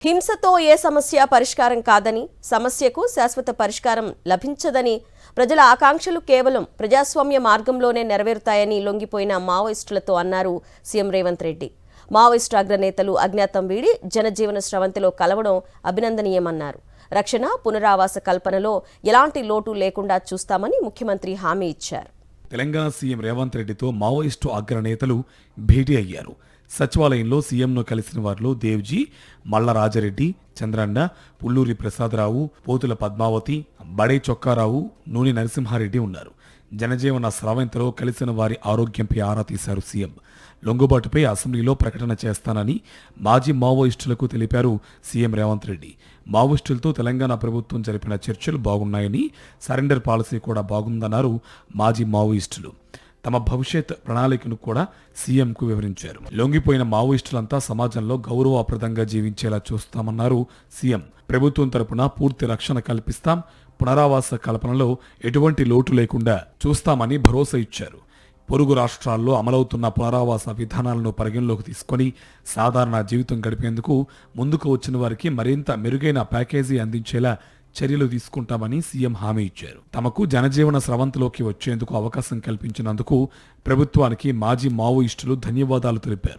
హింసతో ఏ సమస్య పరిష్కారం కాదని, సమస్యకు శాశ్వత పరిష్కారం లభించదని, ప్రజల ఆకాంక్షలు కేవలం ప్రజాస్వామ్య మార్గంలోనే నెరవేరుతాయని లొంగిపోయిన మావోయిస్టులతో అన్నారు సీఎం రేవంత్ రెడ్డి. మావోయిస్టు అగ్రనేతలు అజ్ఞాతం వీడి జనజీవన స్రవంతిలో కలవడం అభినందనీయమన్నారు. రక్షణ, పునరావాస కల్పనలో ఎలాంటి లోటు లేకుండా చూస్తామని ముఖ్యమంత్రి హామీ ఇచ్చారు. తెలంగాణ సీఎం రేవంత్ రెడ్డితో మావోయిస్టు అగ్రనేతలు భేటీ అయ్యారు. సచివాలయంలో సీఎంను కలిసిన వారిలో దేవ్జీ, మల్ల రాజరెడ్డి, చంద్రన్న, పుల్లూరి ప్రసాదరావు, పోతుల పద్మావతి, బడే చొక్కారావు, నూనె నరసింహారెడ్డి ఉన్నారు. జనజీవన స్రవంతిలో కలిసిన వారి ఆరోగ్యంపై ఆరా తీశారు సీఎం. లొంగుబాటుపై అసెంబ్లీలో ప్రకటన చేస్తానని మాజీ మావోయిస్టులకు తెలిపారు సీఎం రేవంత్ రెడ్డి. మావోయిస్టులతో తెలంగాణ ప్రభుత్వం జరిపిన చర్చలు బాగున్నాయని, సరెండర్ పాలసీ కూడా బాగుందన్నారు మాజీ మావోయిస్టులు. తమ భవిష్యత్ ప్రణాళికను కూడా సీఎంకు వివరించారు. లొంగిపోయిన మావోయిస్టులంతా సమాజంలో గౌరవప్రదంగా జీవించేలా చూస్తామన్నారు సీఎం. ప్రభుత్వం తరపున పూర్తి రక్షణ కల్పిస్తాం, పునరావాస కల్పనలో ఎటువంటి లోటు లేకుండా చూస్తామని భరోసా ఇచ్చారు. పొరుగు రాష్ట్రాల్లో అమలవుతున్న పునరావాస విధానాలను పరిగణలోకి తీసుకొని సాధారణ జీవితం గడిపేందుకు ముందుకు వచ్చిన వారికి మరింత మెరుగైన ప్యాకేజీ అందించేలా చర్యలు తీసుకుంటామని సీఎం హామీ ఇచ్చారు. తమకు జనజీవన స్రవంతిలోకి వచ్చేందుకు అవకాశం కల్పించినందుకు ప్రభుత్వానికి మాజీ మావోయిస్టులు ధన్యవాదాలు తెలిపారు.